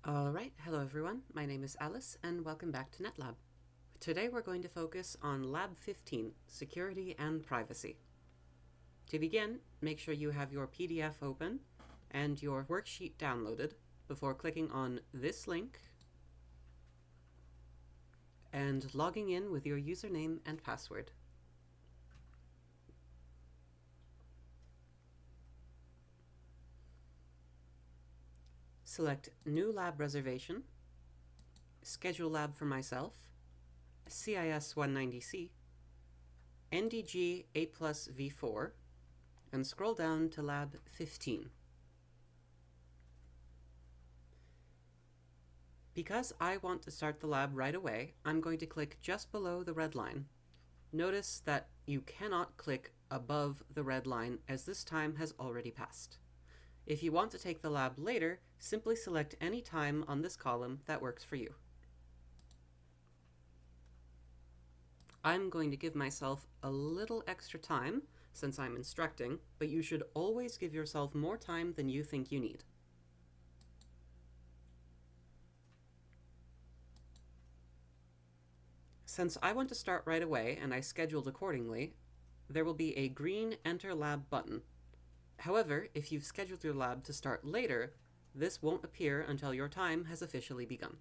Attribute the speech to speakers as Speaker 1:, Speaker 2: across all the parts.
Speaker 1: Alright, hello everyone, my name is Alice and welcome back to NetLab. Today we're going to focus on Lab 15, Security and Privacy. To begin, make sure you have your PDF open and your worksheet downloaded before clicking on this link and logging in with your username and password. Select New Lab Reservation, Schedule Lab for myself, CIS190C, NDG A plus V4, and scroll down to Lab 15. Because I want to start the lab right away, I'm going to click just below the red line. Notice that you cannot click above the red line as this time has already passed. If you want to take the lab later, simply select any time on this column that works for you. I'm going to give myself a little extra time since I'm instructing, but you should always give yourself more time than you think you need. Since I want to start right away and I scheduled accordingly, there will be a green Enter Lab button. However, if you've scheduled your lab to start later, this won't appear until your time has officially begun.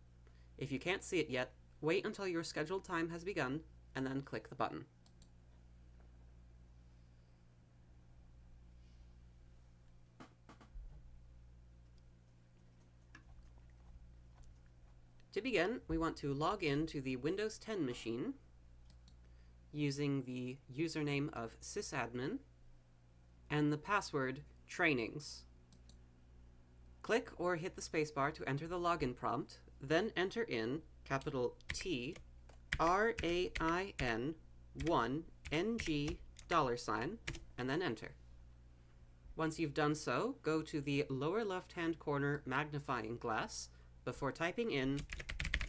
Speaker 1: If you can't see it yet, wait until your scheduled time has begun, and then click the button. To begin, we want to log in to the Windows 10 machine using the username of sysadmin and the password trainings. Click or hit the spacebar to enter the login prompt, then enter in capital T RAIN 1 NG $, and then enter. Once you've done so, go to the lower left-hand corner magnifying glass before typing in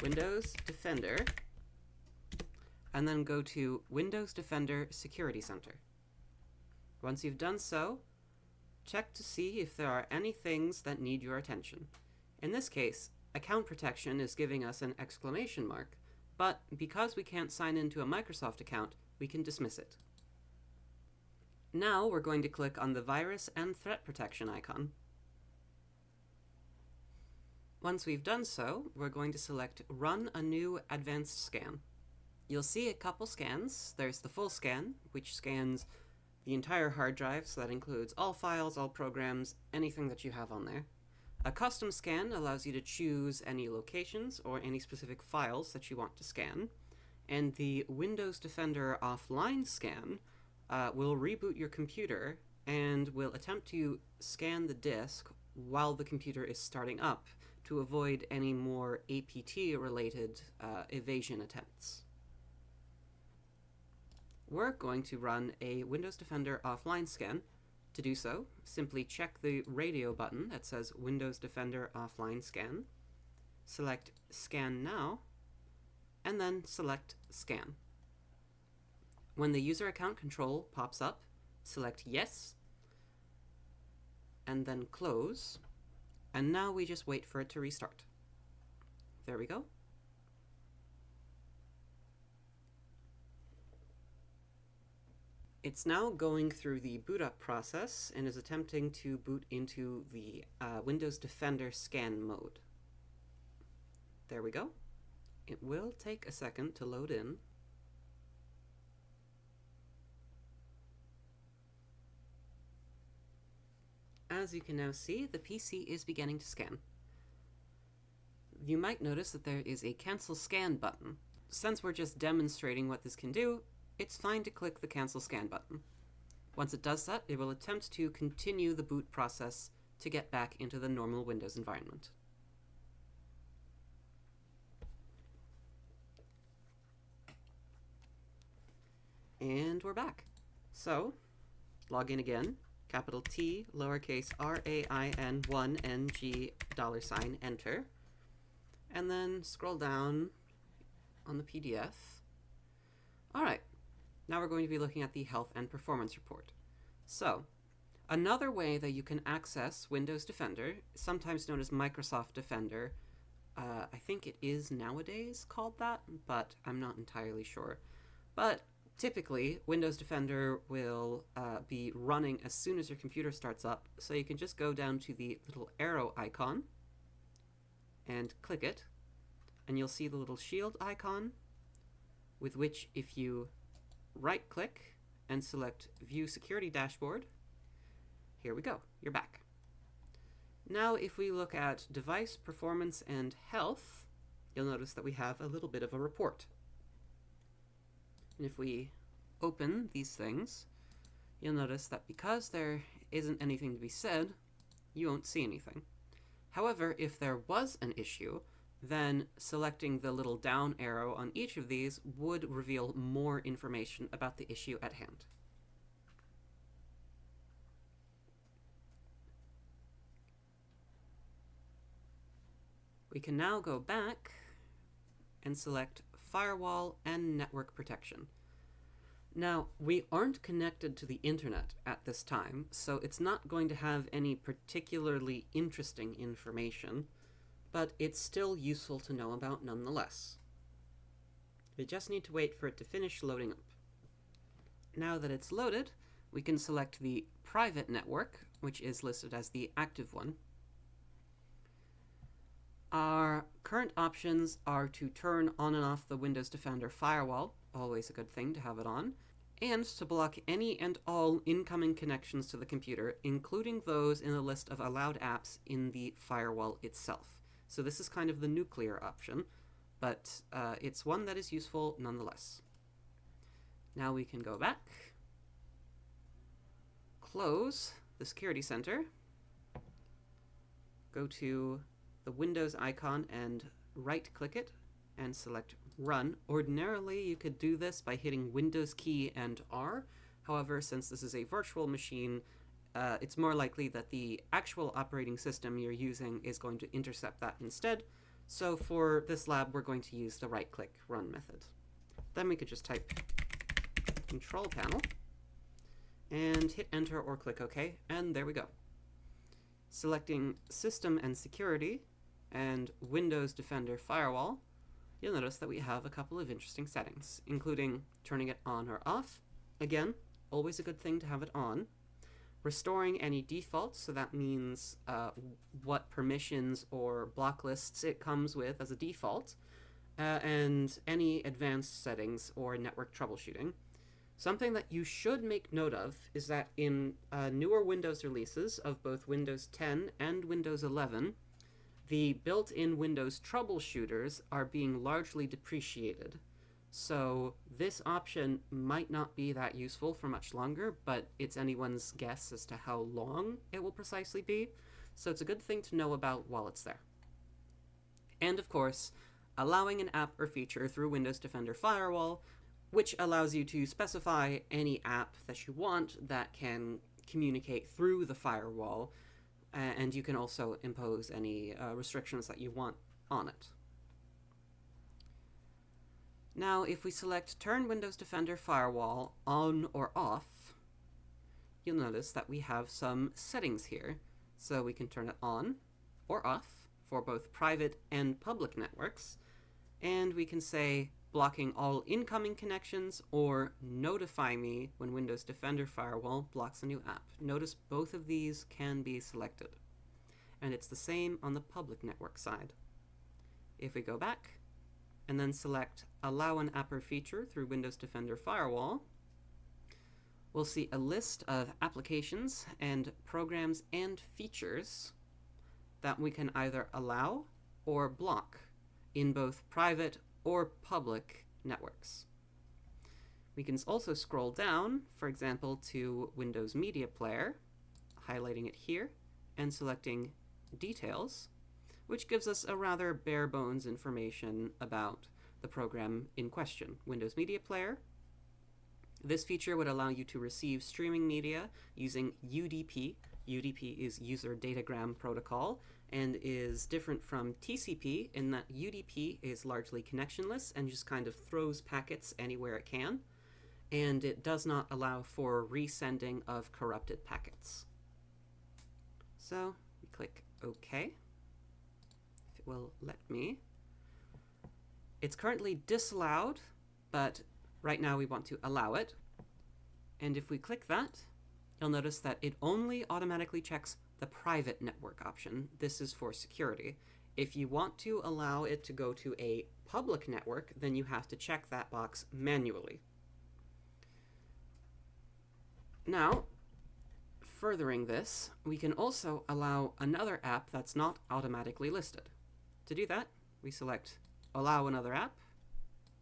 Speaker 1: Windows Defender, and then go to Windows Defender Security Center. Once you've done so, check to see if there are any things that need your attention. In this case, account protection is giving us an exclamation mark, but because we can't sign into a Microsoft account, we can dismiss it. Now we're going to click on the virus and threat protection icon. Once we've done so, we're going to select Run a new advanced scan. You'll see a couple scans. There's the full scan, which scans the entire hard drive, so that includes all files, all programs, anything that you have on there. A custom scan allows you to choose any locations or any specific files that you want to scan. And the Windows Defender offline scan will reboot your computer and will attempt to scan the disk while the computer is starting up to avoid any more APT-related evasion attempts. We're going to run a Windows Defender offline scan. To do so, simply check the radio button that says Windows Defender Offline Scan, select Scan Now, and then select Scan. When the user account control pops up, select Yes, and then Close, and now we just wait for it to restart. There we go. It's now going through the boot up process and is attempting to boot into the Windows Defender scan mode. There we go. It will take a second to load in. As you can now see, the PC is beginning to scan. You might notice that there is a Cancel Scan button. Since we're just demonstrating what this can do, it's fine to click the Cancel Scan button. Once it does that, it will attempt to continue the boot process to get back into the normal Windows environment. And we're back. So, log in again, capital T, lowercase RAIN 1 NG $, enter, and then scroll down on the PDF. Alright. Now we're going to be looking at the Health and Performance Report. So, another way that you can access Windows Defender, sometimes known as Microsoft Defender, I think it is nowadays called that, but I'm not entirely sure. But typically, Windows Defender will be running as soon as your computer starts up, so you can just go down to the little arrow icon and click it, and you'll see the little shield icon, with which if you right-click and select View Security Dashboard, here we go, you're back. Now if we look at Device Performance and Health, you'll notice that we have a little bit of a report. And if we open these things, you'll notice that because there isn't anything to be said, you won't see anything. However, if there was an issue, then selecting the little down arrow on each of these would reveal more information about the issue at hand. We can now go back and select Firewall and Network Protection. Now, we aren't connected to the internet at this time, so it's not going to have any particularly interesting information, but it's still useful to know about nonetheless. We just need to wait for it to finish loading up. Now that it's loaded, we can select the private network, which is listed as the active one. Our current options are to turn on and off the Windows Defender firewall, always a good thing to have it on, and to block any and all incoming connections to the computer, including those in the list of allowed apps in the firewall itself. So this is kind of the nuclear option, but it's one that is useful nonetheless. Now we can go back, close the Security Center, go to the Windows icon and right-click it and select Run. Ordinarily, you could do this by hitting Windows key and R. However, since this is a virtual machine, it's more likely that the actual operating system you're using is going to intercept that instead. So for this lab, we're going to use the right-click Run method. Then we could just type Control Panel and hit Enter or click OK, and there we go. Selecting System and Security and Windows Defender Firewall, you'll notice that we have a couple of interesting settings, including turning it on or off. Again, always a good thing to have it on. Restoring any defaults, so that means what permissions or block lists it comes with as a default, and any advanced settings or network troubleshooting. Something that you should make note of is that in newer Windows releases of both Windows 10 and Windows 11, the built-in Windows troubleshooters are being largely depreciated. So this option might not be that useful for much longer, but it's anyone's guess as to how long it will precisely be. So it's a good thing to know about while it's there. And of course, allowing an app or feature through Windows Defender Firewall, which allows you to specify any app that you want that can communicate through the firewall, and you can also impose any restrictions that you want on it. Now, if we select Turn Windows Defender Firewall on or off, you'll notice that we have some settings here. So we can turn it on or off for both private and public networks, and we can say blocking all incoming connections or notify me when Windows Defender Firewall blocks a new app. Notice both of these can be selected. And it's the same on the public network side. If we go back and then select Allow an app or feature through Windows Defender Firewall, we'll see a list of applications and programs and features that we can either allow or block in both private or public networks. We can also scroll down, for example, to Windows Media Player, highlighting it here, and selecting Details, which gives us a rather bare bones information about the program in question, Windows Media Player. This feature would allow you to receive streaming media using UDP. UDP is User Datagram Protocol, and is different from TCP in that UDP is largely connectionless and just kind of throws packets anywhere it can, and it does not allow for resending of corrupted packets. So we click OK. will let me. It's currently disallowed, but right now we want to allow it. And if we click that, you'll notice that it only automatically checks the private network option. This is for security. If you want to allow it to go to a public network, then you have to check that box manually. Now, furthering this, we can also allow another app that's not automatically listed. To do that, we select Allow Another App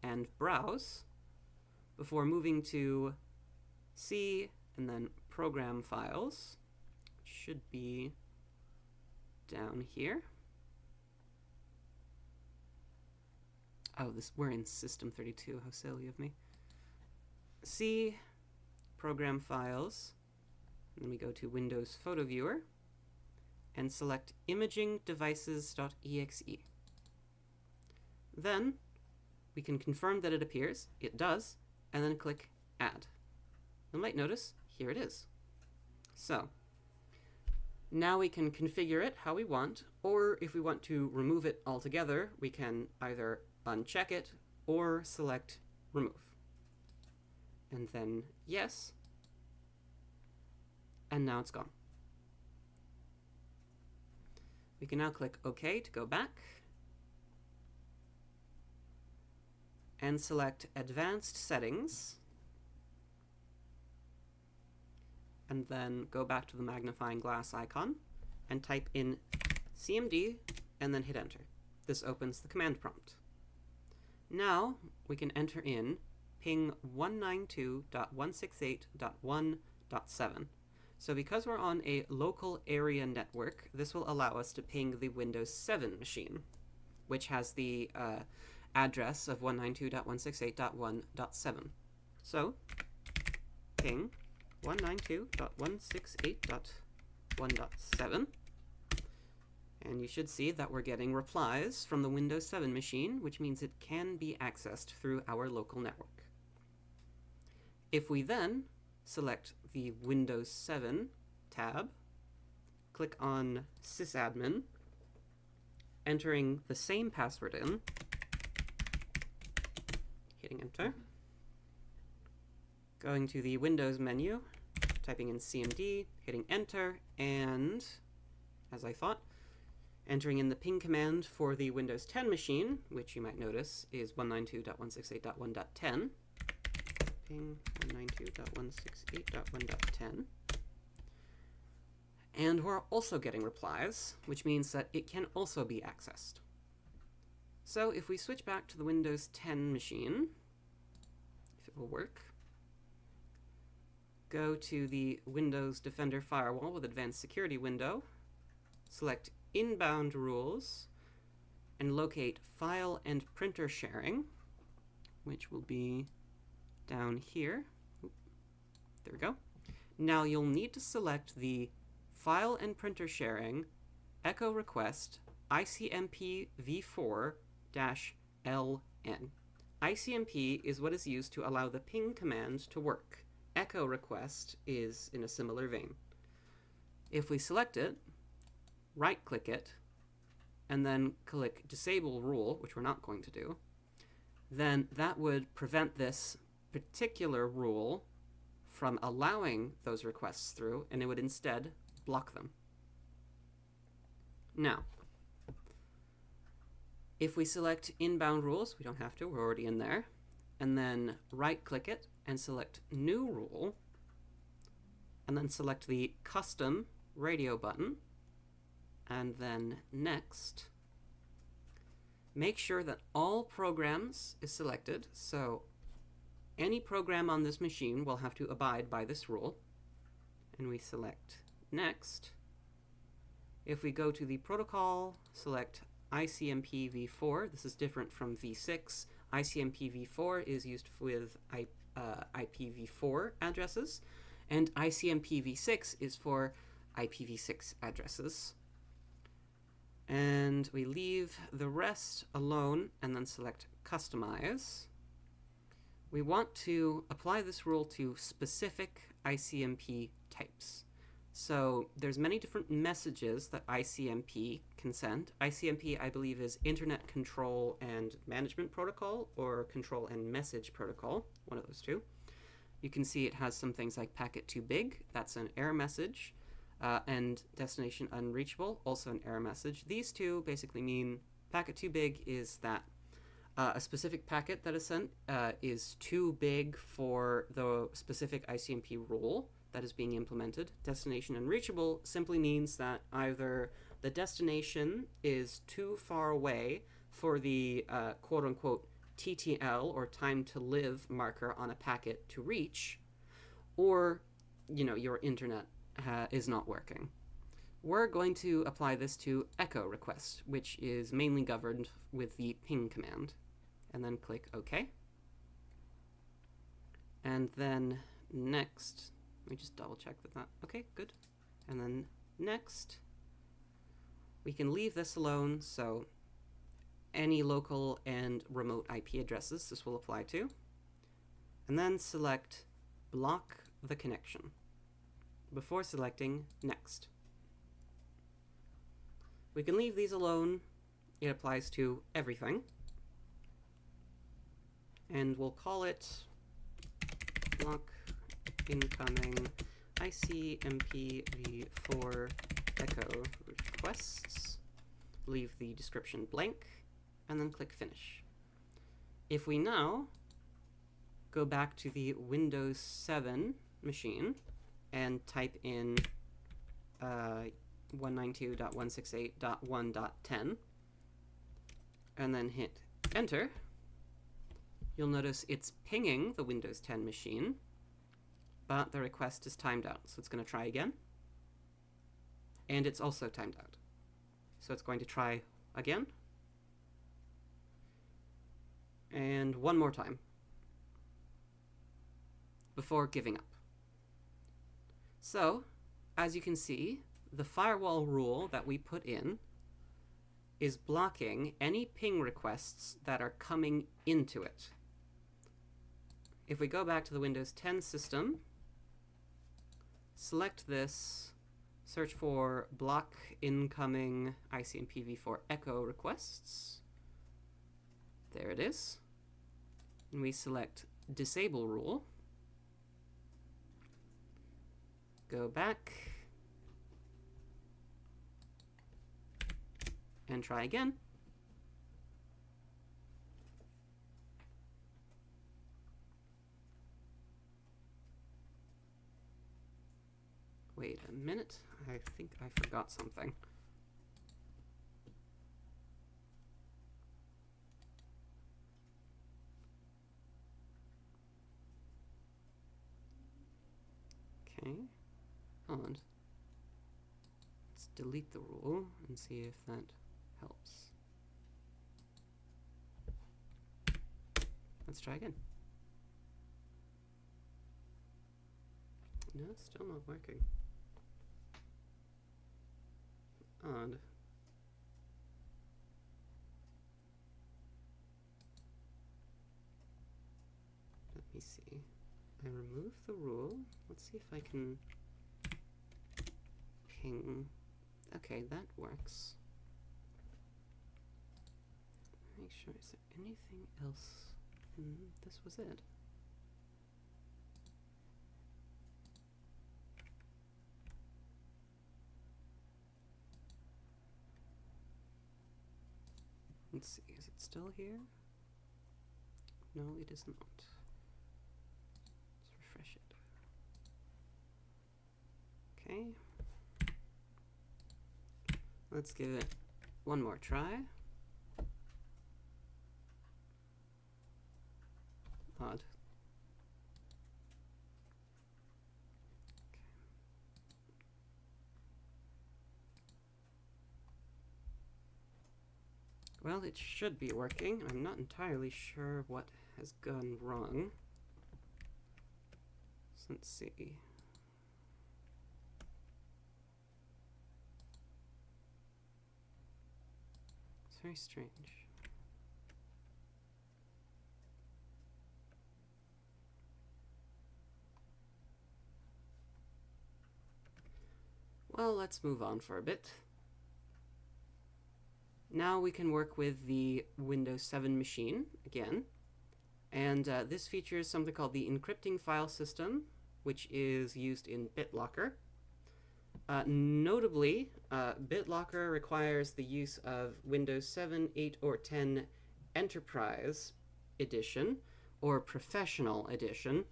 Speaker 1: and Browse before moving to C and then Program Files, which should be down here. Oh, we're in System 32. How silly of me. C, Program Files, and then we go to Windows Photo Viewer and select imagingdevices.exe. Then we can confirm that it appears. It does, and then click Add. You might notice, here it is. So now we can configure it how we want, or if we want to remove it altogether, we can either uncheck it or select Remove. And then Yes. And now it's gone. We can now click OK to go back and select Advanced Settings, and then go back to the magnifying glass icon and type in CMD and then hit enter. This opens the command prompt. Now we can enter in ping 192.168.1.7. So because we're on a local area network, this will allow us to ping the Windows 7 machine, which has the address of 192.168.1.7. So ping 192.168.1.7, and you should see that we're getting replies from the Windows 7 machine, which means it can be accessed through our local network. If we then select the Windows 7 tab, click on sysadmin, entering the same password in, hitting enter, going to the Windows menu, typing in CMD, hitting enter, and, as I thought, entering in the ping command for the Windows 10 machine, which you might notice is 192.168.1.10. Ping 192.168.1.10. And we're also getting replies, which means that it can also be accessed. So if we switch back to the Windows 10 machine, if it will work, go to the Windows Defender Firewall with Advanced Security window, select Inbound Rules, and locate File and Printer Sharing, which will be down here. There we go. Now you'll need to select the File and Printer Sharing Echo Request ICMP v4-LN. ICMP is what is used to allow the ping command to work. Echo Request is in a similar vein. If we select it, right-click it, and then click Disable Rule, which we're not going to do, then that would prevent this particular rule from allowing those requests through, and it would instead block them. Now, if we select Inbound Rules, we don't have to, we're already in there, and then right-click it and select New Rule, and then select the Custom Radio button, and then Next. Make sure that all programs is selected, so any program on this machine will have to abide by this rule, and we select Next. If we go to the protocol, select ICMP v4. This is different from v6. ICMP v4 is used with IPv4 addresses, and ICMP v6 is for IPv6 addresses. And we leave the rest alone and then select Customize. We want to apply this rule to specific ICMP types. So there's many different messages that ICMP consent. ICMP, I believe, is Internet Control and Management Protocol, or Control and Message Protocol, one of those two. You can see it has some things like packet too big, that's an error message, and destination unreachable, also an error message. These two basically mean packet too big is that a specific packet that is sent is too big for the specific ICMP rule that is being implemented. Destination unreachable simply means that either the destination is too far away for the quote-unquote TTL, or time to live marker on a packet to reach, or your internet is not working. We're going to apply this to echo request, which is mainly governed with the ping command, and then click OK. And then next, let me just double check that. Okay, good. And then next, we can leave this alone, so any local and remote IP addresses this will apply to, and then select block the connection before selecting next. We can leave these alone. It applies to everything, and we'll call it block incoming ICMPv4 echo requests. Leave the description blank, and then click Finish. If we now go back to the Windows 7 machine and type in 192.168.1.10 and then hit Enter, you'll notice it's pinging the Windows 10 machine, but the request is timed out. So it's going to try again, and it's also timed out. So it's going to try again, and one more time before giving up. So, as you can see, the firewall rule that we put in is blocking any ping requests that are coming into it. If we go back to the Windows 10 system, select this, search for block incoming ICMPv4 echo requests. There it is. And we select disable rule. Go back and try again. Wait a minute, I think I forgot something. Okay, hold on. Let's delete the rule and see if that helps. Let's try again. No, it's still not working. Odd. Let me see. I remove the rule. Let's see if I can ping. Okay, that works. Make sure, is there anything else? This was it. Let's see, is it still here? No, it is not. Let's refresh it. Okay. Let's give it one more try. Odd. Well, it should be working. I'm not entirely sure what has gone wrong. So let's see. It's very strange. Well, let's move on for a bit. Now we can work with the Windows 7 machine again. And this features something called the encrypting file system, which is used in BitLocker. Notably, BitLocker requires the use of Windows 7, 8, or 10 Enterprise Edition or Professional Edition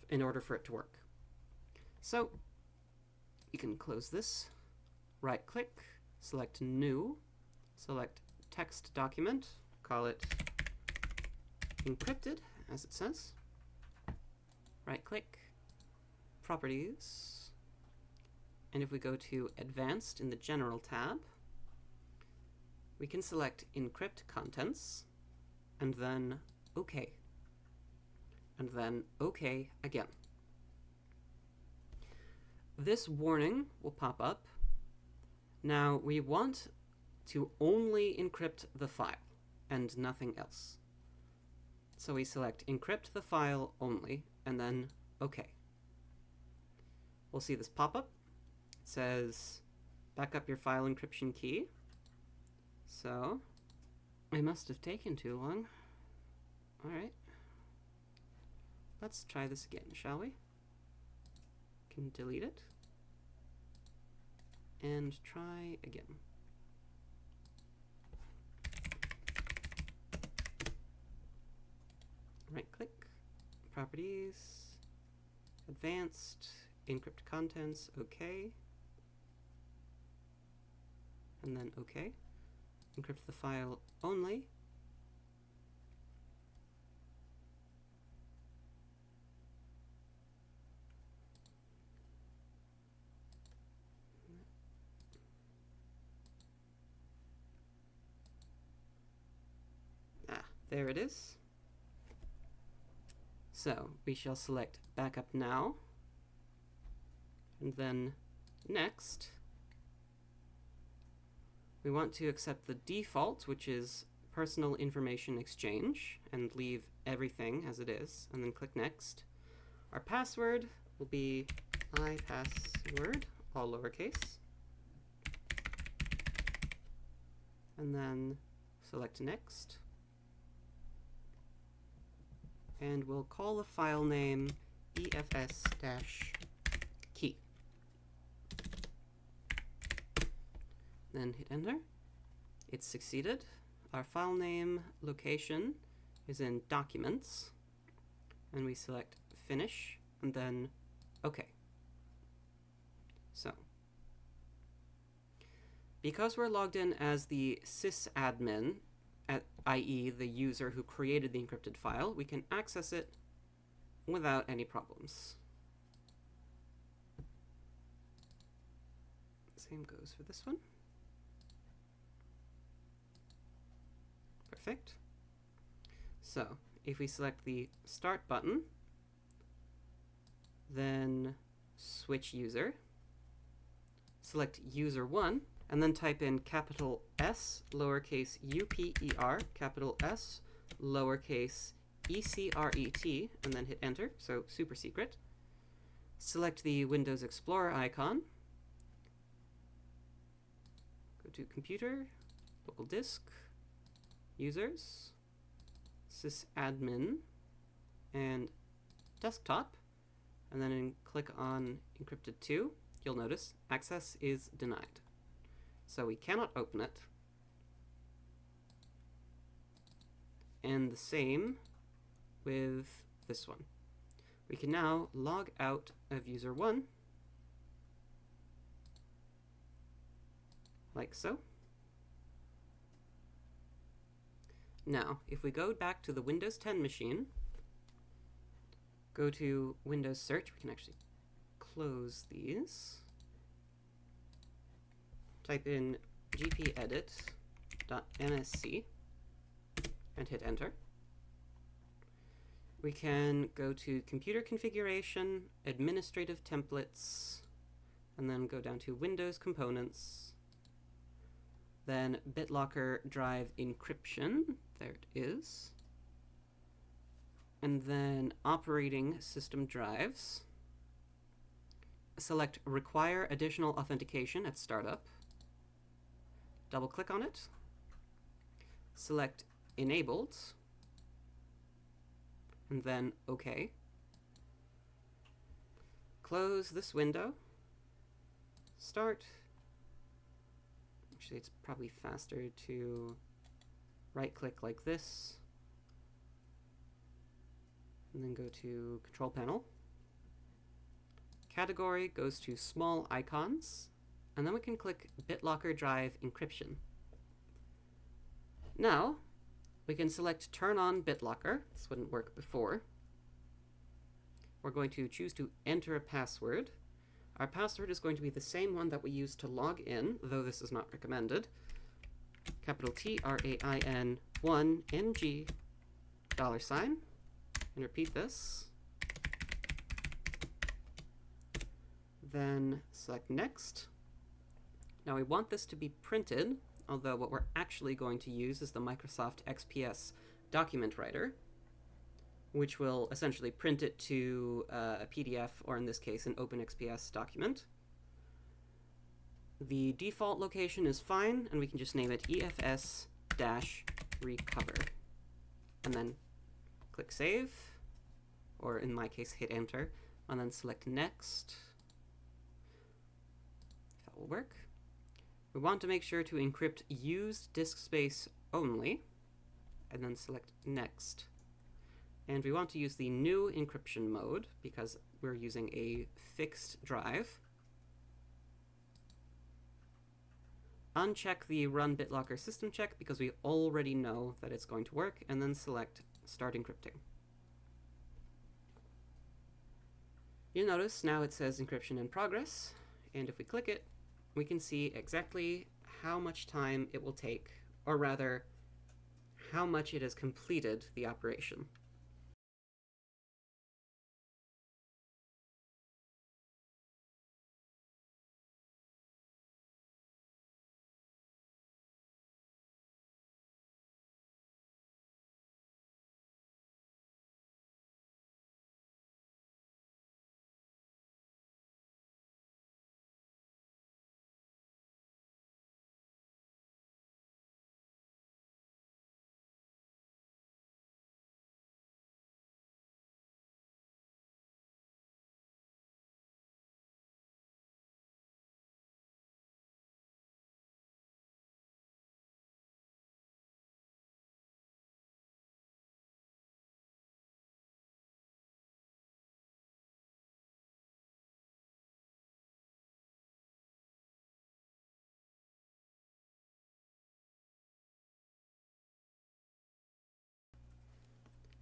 Speaker 1: in order for it to work. So you can close this, right-click, select New, select Text Document, call it Encrypted, as it says. Right-click, Properties, and if we go to Advanced in the General tab, we can select Encrypt Contents, and then OK. And then OK again. This warning will pop up. Now we want to only encrypt the file and nothing else. So we select Encrypt the file only, and then OK. We'll see this pop up. It says, back up your file encryption key. So, it must have taken too long. Alright. Let's try this again, shall we? Can delete it. And try again. Right-click, Properties, Advanced, Encrypt Contents, OK. And then OK. Encrypt the file only. There it is. So we shall select Backup Now, and then Next. We want to accept the default, which is Personal Information Exchange, and leave everything as it is, and then click Next. Our password will be iPassword, all lowercase. And then select Next. And we'll call the file name efs-key. Then hit Enter. It's succeeded. Our file name location is in Documents. And we select Finish, and then OK. So, because we're logged in as the sysadmin, i.e. the user who created the encrypted file, we can access it without any problems. Same goes for this one. Perfect. So, if we select the Start button, then switch user, select user 1, and then type in capital S, lowercase UPER, capital S, lowercase ECRET, and then hit Enter, so super secret. Select the Windows Explorer icon. Go to Computer, Local Disk, Users, Sysadmin, and Desktop, and then click on Encrypted 2. You'll notice access is denied. So we cannot open it. And the same with this one. We can now log out of user 1, like so. Now, if we go back to the Windows 10 machine, go to Windows Search, we can actually close these. Type in gpedit.nsc and hit Enter. We can go to Computer Configuration, Administrative Templates, and then go down to Windows Components, then BitLocker Drive Encryption, there it is, and then Operating System Drives. Select Require Additional Authentication at Startup. Double-click on it, select Enabled, and then OK. Close this window. Start. Actually, it's probably faster to right-click like this, and then go to Control Panel. Category goes to Small Icons, and then we can click BitLocker Drive Encryption. Now, we can select Turn on BitLocker. This wouldn't work before. We're going to choose to enter a password. Our password is going to be the same one that we used to log in, though this is not recommended. Capital TRAIN 1NG $, and repeat this. Then select Next. Now we want this to be printed, although what we're actually going to use is the Microsoft XPS document writer, which will essentially print it to a PDF, or in this case, an OpenXPS document. The default location is fine, and we can just name it EFS-recover. And then click Save, or in my case, hit Enter, and then select Next. That will work. We want to make sure to encrypt used disk space only, and then select Next. And we want to use the new encryption mode because we're using a fixed drive. Uncheck the Run BitLocker System Check because we already know that it's going to work, and then select Start Encrypting. You'll notice now it says Encryption in Progress, and if we click it, we can see exactly how much time it will take, or rather, how much it has completed the operation.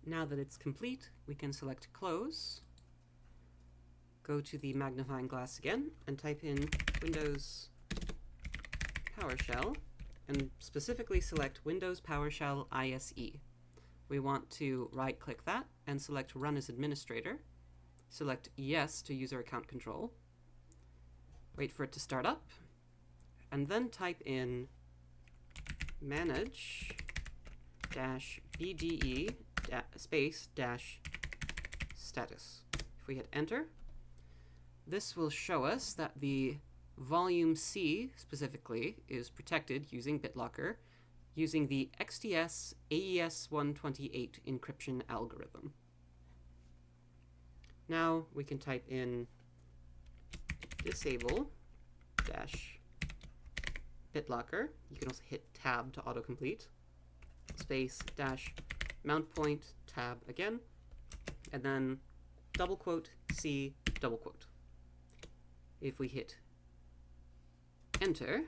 Speaker 1: Now that it's complete, we can select Close, go to the magnifying glass again, and type in Windows PowerShell, and specifically select Windows PowerShell ISE. We want to right-click that and select Run as Administrator, select Yes to user account control, wait for it to start up, and then type in manage-bde space dash status. If we hit Enter, this will show us that the volume C specifically is protected using BitLocker using the XTS CIS190C encryption algorithm. Now we can type in disable dash BitLocker. You can also hit tab to autocomplete, space dash mount point tab again, and then double quote C double quote. If we hit Enter,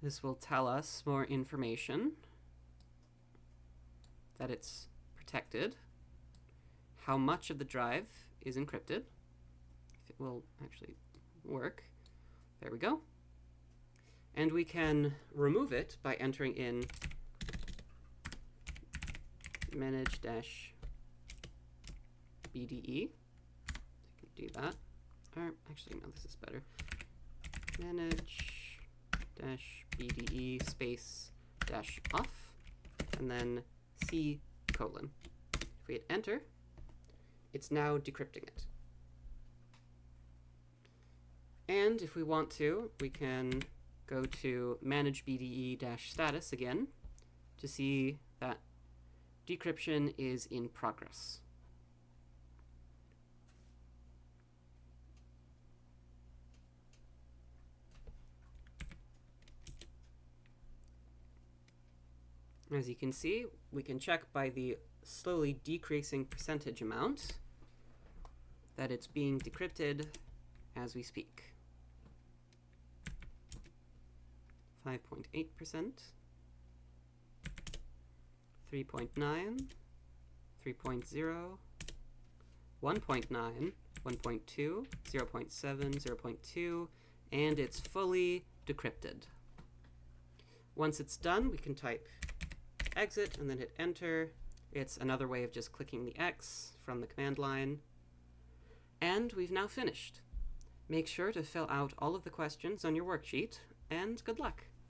Speaker 1: this will tell us more information, that it's protected, how much of the drive is encrypted, if it will actually work. There we go. And we can remove it by entering in manage-bde. You can do that. Or actually, no, this is better. Manage-bde space dash off, and then C colon. If we hit Enter, it's now decrypting it. And if we want to, we can go to Manage BDE-status again to see that decryption is in progress. As you can see, we can check by the slowly decreasing percentage amount that it's being decrypted as we speak. 5.8%, 3.9, 3.0, 1.9, 1.2, 0.7, 0.2, and it's fully decrypted. Once it's done, we can type exit and then hit enter. It's another way of just clicking the X from the command line. And we've now finished. Make sure to fill out all of the questions on your worksheet, and good luck.